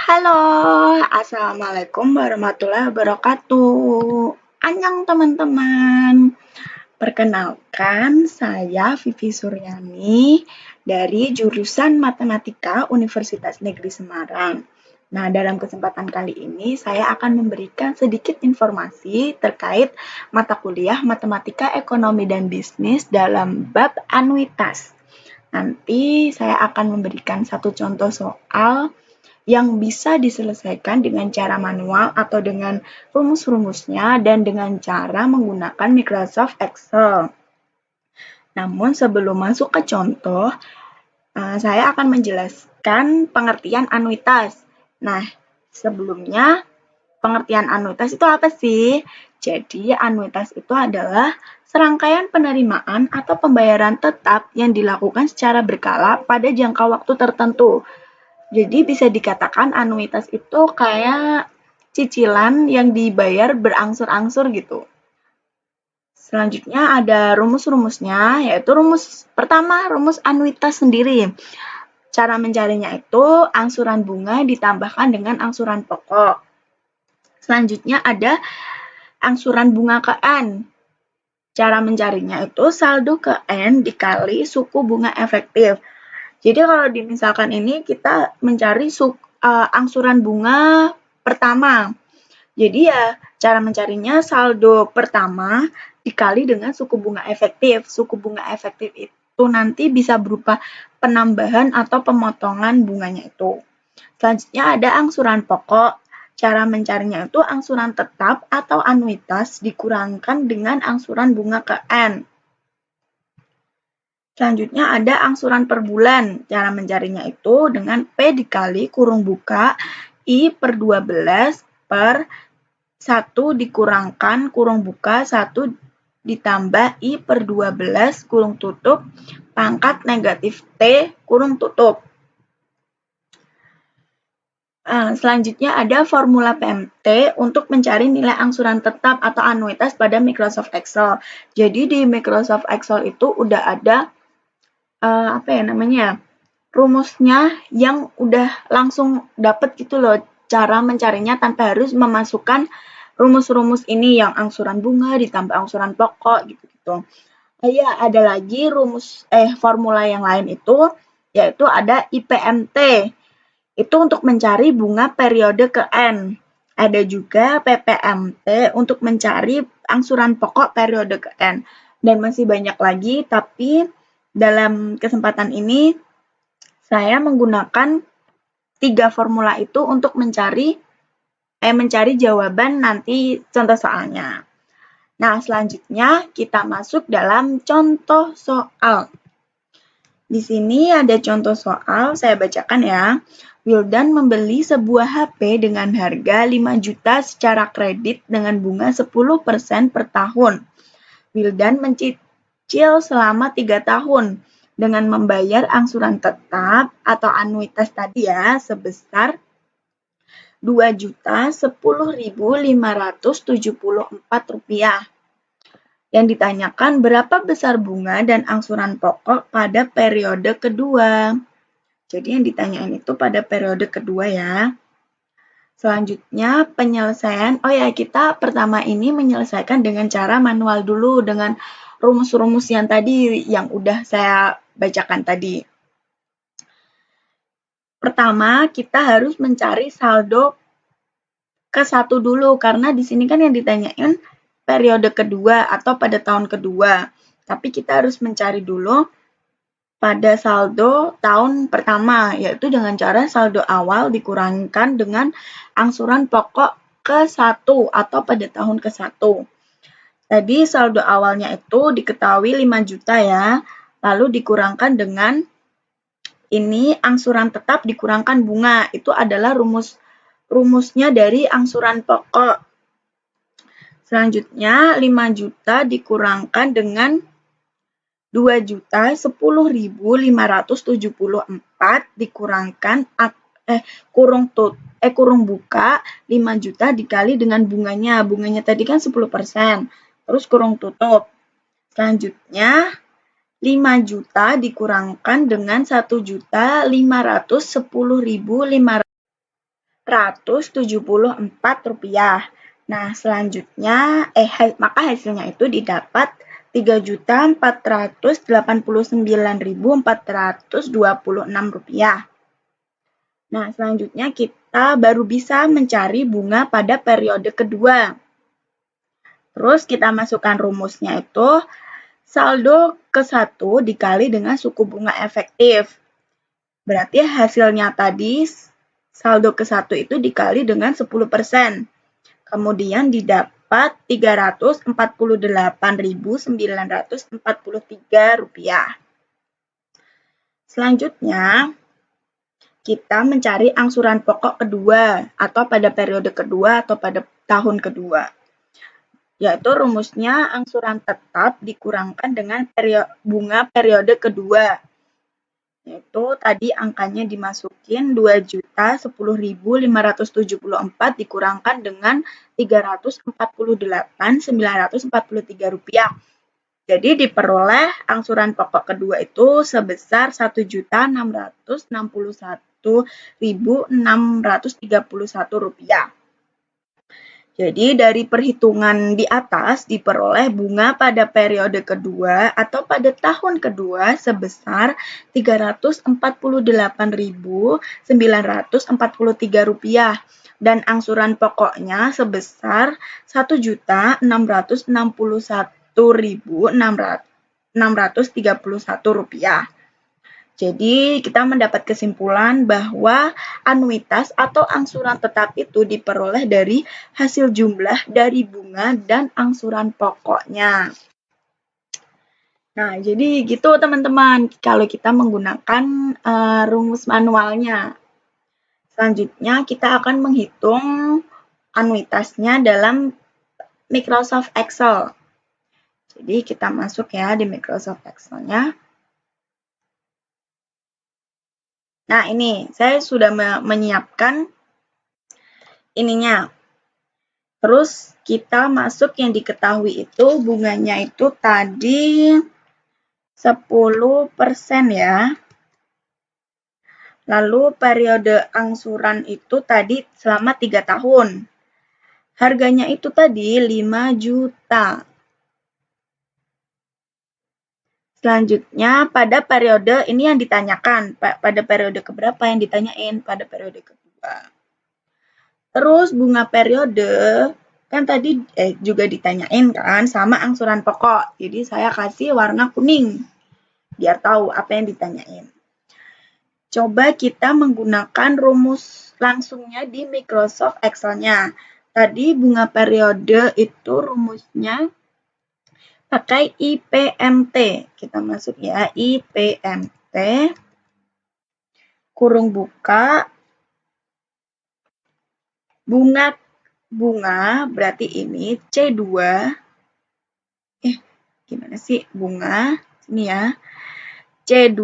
Halo, Assalamualaikum warahmatullahi wabarakatuh. Annyeong teman-teman. Perkenalkan, saya Vivi Suryani dari jurusan Matematika Universitas Negeri Semarang. Nah, dalam kesempatan kali ini saya akan memberikan sedikit informasi terkait mata kuliah Matematika Ekonomi dan Bisnis dalam bab anuitas. Nanti saya akan memberikan satu contoh soal yang bisa diselesaikan dengan cara manual atau dengan rumus-rumusnya dan dengan cara menggunakan Microsoft Excel. Namun sebelum masuk ke contoh, saya akan menjelaskan pengertian anuitas. Nah, sebelumnya pengertian anuitas itu apa sih? Jadi, anuitas itu adalah serangkaian penerimaan atau pembayaran tetap yang dilakukan secara berkala pada jangka waktu tertentu. Jadi bisa dikatakan anuitas itu kayak cicilan yang dibayar berangsur-angsur gitu. Selanjutnya ada rumus-rumusnya, yaitu rumus pertama, rumus anuitas sendiri. Cara mencarinya itu angsuran bunga ditambahkan dengan angsuran pokok. Selanjutnya ada angsuran bunga ke N. Cara mencarinya itu saldo ke N dikali suku bunga efektif. Jadi kalau misalkan ini kita mencari angsuran bunga pertama. Jadi ya cara mencarinya saldo pertama dikali dengan suku bunga efektif. Suku bunga efektif itu nanti bisa berupa penambahan atau pemotongan bunganya itu. Selanjutnya ada angsuran pokok. Cara mencarinya itu angsuran tetap atau anuitas dikurangkan dengan angsuran bunga ke N. Selanjutnya ada angsuran per bulan. Cara mencarinya itu dengan P dikali kurung buka I per 12 per 1 dikurangkan kurung buka 1 ditambah I per 12 kurung tutup pangkat negatif T kurung tutup. Selanjutnya ada formula PMT untuk mencari nilai angsuran tetap atau anuitas pada Microsoft Excel. Jadi di Microsoft Excel itu udah ada rumusnya yang udah langsung dapet gitu loh cara mencarinya tanpa harus memasukkan rumus-rumus ini yang angsuran bunga ditambah angsuran pokok gitu-gitu. Ya, ada lagi formula yang lain itu yaitu ada IPMT. Itu untuk mencari bunga periode ke N. Ada juga PPMT untuk mencari angsuran pokok periode ke N. Dan masih banyak lagi, tapi dalam kesempatan ini saya menggunakan 3 formula itu untuk mencari jawaban nanti contoh soalnya. Nah, selanjutnya kita masuk dalam contoh soal. Di sini ada contoh soal, saya bacakan ya. Wildan membeli sebuah HP dengan harga 5 juta secara kredit dengan bunga 10% per tahun. Wildan mencicil selama 3 tahun dengan membayar angsuran tetap atau anuitas tadi ya sebesar Rp2.10.574. Yang ditanyakan berapa besar bunga dan angsuran pokok pada periode kedua. Jadi yang ditanyain itu pada periode kedua ya. Selanjutnya penyelesaian, kita pertama ini menyelesaikan dengan cara manual dulu dengan rumus-rumus yang tadi yang udah saya bacakan tadi. Pertama, kita harus mencari saldo ke-1 dulu karena di sini kan yang ditanyain periode kedua atau pada tahun kedua. Tapi kita harus mencari dulu pada saldo tahun pertama, yaitu dengan cara saldo awal dikurangkan dengan angsuran pokok ke-1 atau pada tahun ke-1. Tadi saldo awalnya itu diketahui 5 juta ya, lalu dikurangkan dengan ini angsuran tetap dikurangkan bunga. Itu adalah rumusnya dari angsuran pokok. Selanjutnya 5 juta dikurangkan dengan 2.10.574 dikurangkan kurung buka 5 juta dikali dengan bunganya. Bunganya tadi kan 10%. Terus kurung tutup. Selanjutnya 5 juta dikurangkan dengan 1.510.500 Rp3.474.000. Nah, selanjutnya maka hasilnya itu didapat Rp3.489.426. Nah, selanjutnya kita baru bisa mencari bunga pada periode kedua. Terus kita masukkan rumusnya itu saldo ke-1 dikali dengan suku bunga efektif. Berarti hasilnya tadi saldo ke-1 itu dikali dengan 10%. Kemudian didapat Rp348.943. Selanjutnya, kita mencari angsuran pokok kedua atau pada periode kedua atau pada tahun kedua. Yaitu rumusnya angsuran tetap dikurangkan dengan bunga periode kedua. Yaitu tadi angkanya dimasukin Rp2.010.574 dikurangkan dengan Rp348.943. Jadi diperoleh angsuran pokok kedua itu sebesar Rp1.661.631. Jadi dari perhitungan di atas diperoleh bunga pada periode kedua atau pada tahun kedua sebesar Rp348.943 dan angsuran pokoknya sebesar Rp1.661.631. Jadi, kita mendapat kesimpulan bahwa anuitas atau angsuran tetap itu diperoleh dari hasil jumlah dari bunga dan angsuran pokoknya. Nah, jadi gitu teman-teman kalau kita menggunakan rumus manualnya. Selanjutnya, kita akan menghitung anuitasnya dalam Microsoft Excel. Jadi, kita masuk ya di Microsoft Excel-nya. Nah, ini saya sudah menyiapkan ininya. Terus kita masuk yang diketahui itu bunganya itu tadi 10% ya. Lalu periode angsuran itu tadi selama 3 tahun. Harganya itu tadi 5 juta. Selanjutnya pada periode ini yang ditanyakan, pada periode keberapa yang ditanyain? Pada periode kedua. Terus bunga periode kan tadi juga ditanyain kan sama angsuran pokok. Jadi saya kasih warna kuning biar tahu apa yang ditanyain. Coba kita menggunakan rumus langsungnya di Microsoft Excel-nya. Tadi bunga periode itu rumusnya pakai IPMT. Kita masuk ya, IPMT, kurung buka, bunga berarti ini C2. Gimana sih bunga? Ini ya. C2.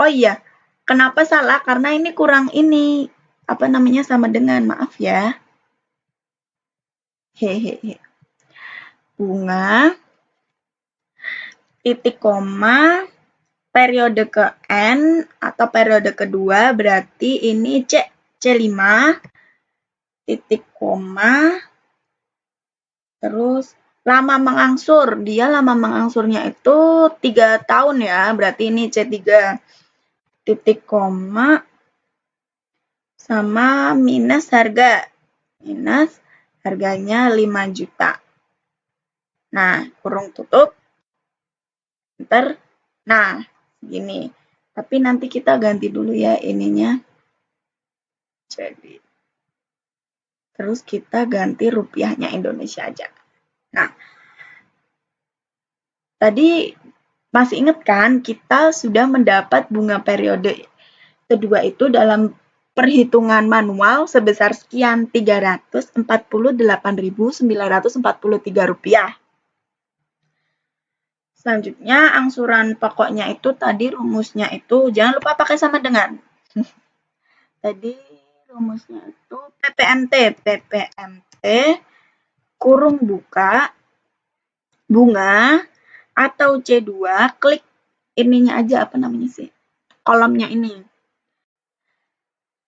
Oh iya, kenapa salah? Karena ini kurang ini. Apa namanya sama dengan, maaf ya. Hehehe. Bunga, titik koma, periode ke N atau periode kedua berarti ini C5, titik koma, terus lama mengangsur. Dia lama mengangsurnya itu 3 tahun ya, berarti ini C3, titik koma, sama minus harga. Minus harganya 5 juta. Nah, kurung tutup. Enter. Nah, gini. Tapi nanti kita ganti dulu ya ininya. Jadi, terus kita ganti rupiahnya Indonesia aja. Nah, tadi masih ingat kan kita sudah mendapat bunga periode kedua itu dalam perhitungan manual sebesar sekian Rp348.943. Selanjutnya angsuran pokoknya itu tadi rumusnya itu jangan lupa pakai sama dengan. Tadi rumusnya itu PPMT kurung buka bunga atau C2, klik ininya aja apa namanya sih? Kolomnya ini.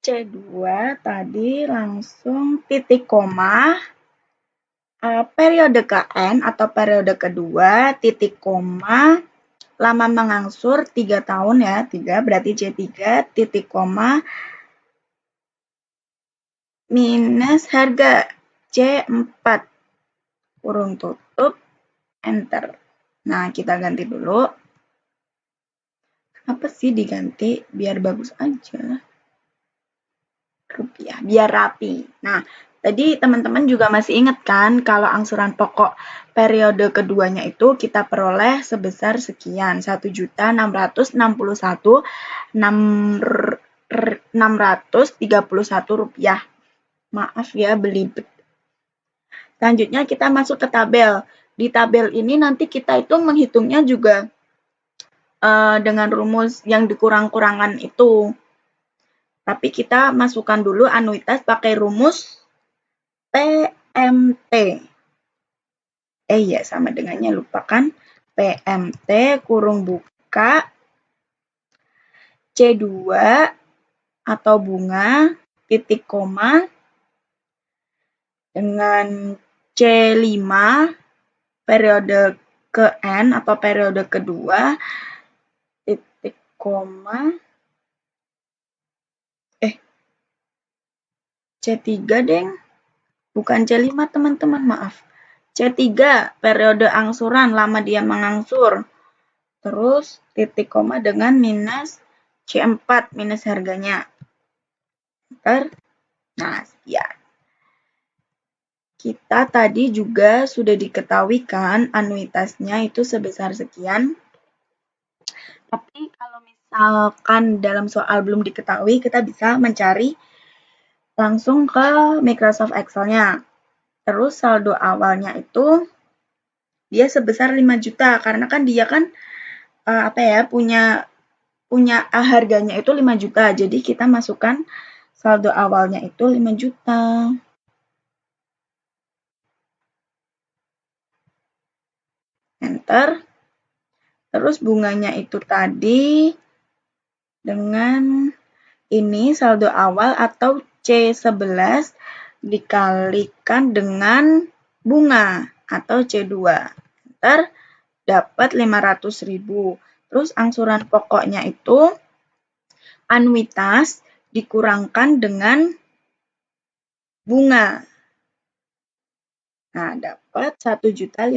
C2 tadi langsung titik koma, periode KN atau periode kedua, titik koma, lama mengangsur 3 tahun ya, 3 berarti C3, titik koma, minus harga C4, kurung tutup, enter. Nah, kita ganti dulu. Apa sih diganti? Biar bagus aja. Rupiah, biar rapi. Nah, tadi teman-teman juga masih ingat kan kalau angsuran pokok periode keduanya itu kita peroleh sebesar sekian, 1.661.631 rupiah. Maaf ya belibet. Selanjutnya kita masuk ke tabel. Di tabel ini nanti kita itu menghitungnya juga dengan rumus yang dikurang-kurangan itu. Tapi kita masukkan dulu anuitas pakai rumus PMT. Ya, sama dengannya lupakan. PMT kurung buka C2 atau bunga titik koma dengan C5 periode ke N atau periode kedua titik koma C3 deng, bukan C5 teman-teman, maaf. C3 periode angsuran, lama dia mengangsur. Terus titik koma dengan minus C4, minus harganya. Nah, sekian. Kita tadi juga sudah diketahui kan anuitasnya itu sebesar sekian. Tapi kalau misalkan dalam soal belum diketahui, kita bisa mencari langsung ke Microsoft Excel-nya. Terus saldo awalnya itu dia sebesar 5 juta karena kan dia kan punya harganya itu 5 juta. Jadi kita masukkan saldo awalnya itu 5 juta. Enter. Terus bunganya itu tadi dengan ini saldo awal atau C11 dikalikan dengan bunga atau C2. Enter, dapat 500.000. Terus angsuran pokoknya itu anuitas dikurangkan dengan bunga. Nah, dapat 1.500.000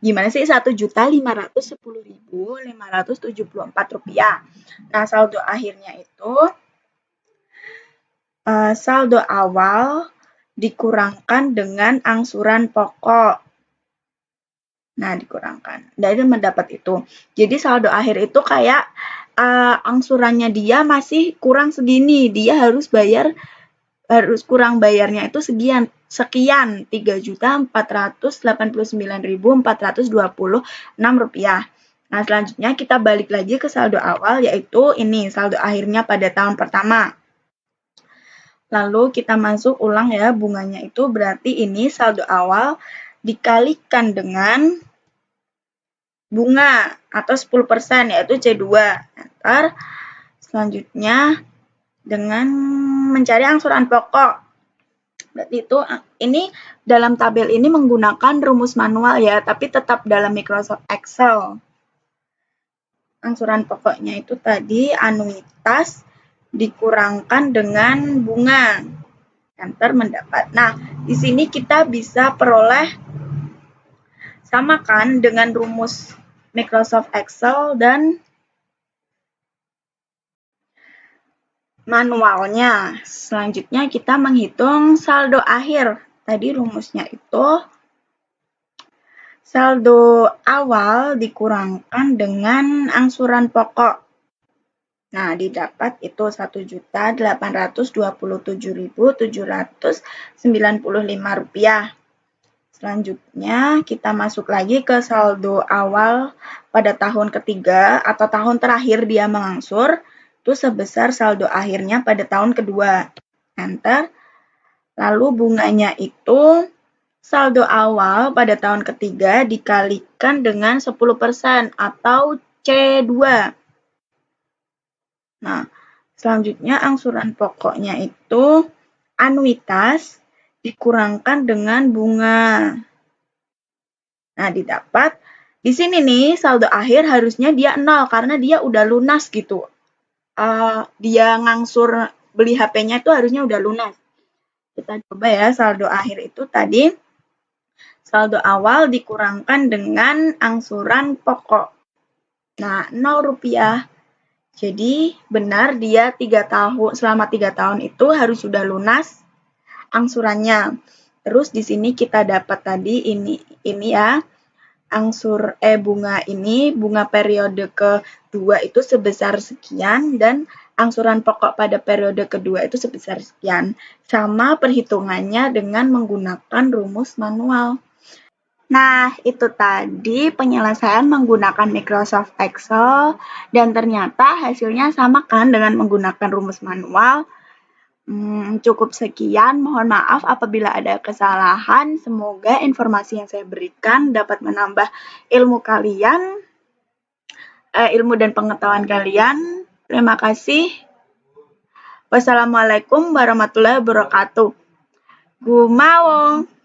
gimana sih 1.510.574 rupiah. Nah, saldo akhirnya itu saldo awal dikurangkan dengan angsuran pokok. Nah, dikurangkan. Dari mendapat itu. Jadi saldo akhir itu kayak angsurannya dia masih kurang segini. Dia harus kurang bayarnya itu sekian 3.489.426 rupiah. Nah, selanjutnya kita balik lagi ke saldo awal, yaitu ini saldo akhirnya pada tahun pertama. Lalu kita masuk ulang ya, bunganya itu berarti ini saldo awal dikalikan dengan bunga atau 10% yaitu C2. Enter. Selanjutnya dengan mencari angsuran pokok. Berarti itu ini dalam tabel ini menggunakan rumus manual ya, tapi tetap dalam Microsoft Excel. Angsuran pokoknya itu tadi anuitas dikurangkan dengan bunga. Enter, mendapat. Nah, di sini kita bisa peroleh samakan dengan rumus Microsoft Excel dan manualnya. Selanjutnya kita menghitung saldo akhir. Tadi rumusnya itu saldo awal dikurangkan dengan angsuran pokok. Nah, didapat itu 1.827.795 rupiah. Selanjutnya kita masuk lagi ke saldo awal pada tahun ketiga atau tahun terakhir dia mengangsur. Itu sebesar saldo akhirnya pada tahun kedua. Enter. Lalu bunganya itu saldo awal pada tahun ketiga dikalikan dengan 10% atau C2. Nah, selanjutnya angsuran pokoknya itu anuitas dikurangkan dengan bunga. Nah, didapat di sini nih saldo akhir harusnya dia 0 karena dia udah lunas gitu. Dia ngangsur beli HP-nya itu harusnya udah lunas. Kita coba ya saldo akhir itu tadi saldo awal dikurangkan dengan angsuran pokok. Nah, 0 rupiah. Jadi benar dia 3 tahun, selama 3 tahun itu harus sudah lunas angsurannya. Terus di sini kita dapat tadi ini ya, bunga periode kedua itu sebesar sekian dan angsuran pokok pada periode kedua itu sebesar sekian. Sama perhitungannya dengan menggunakan rumus manual. Nah, itu tadi penyelesaian menggunakan Microsoft Excel dan ternyata hasilnya sama kan dengan menggunakan rumus manual. Cukup sekian, mohon maaf apabila ada kesalahan. Semoga informasi yang saya berikan dapat menambah ilmu kalian, ilmu dan pengetahuan kalian. Terima kasih. Wassalamualaikum warahmatullahi wabarakatuh. Gumawong.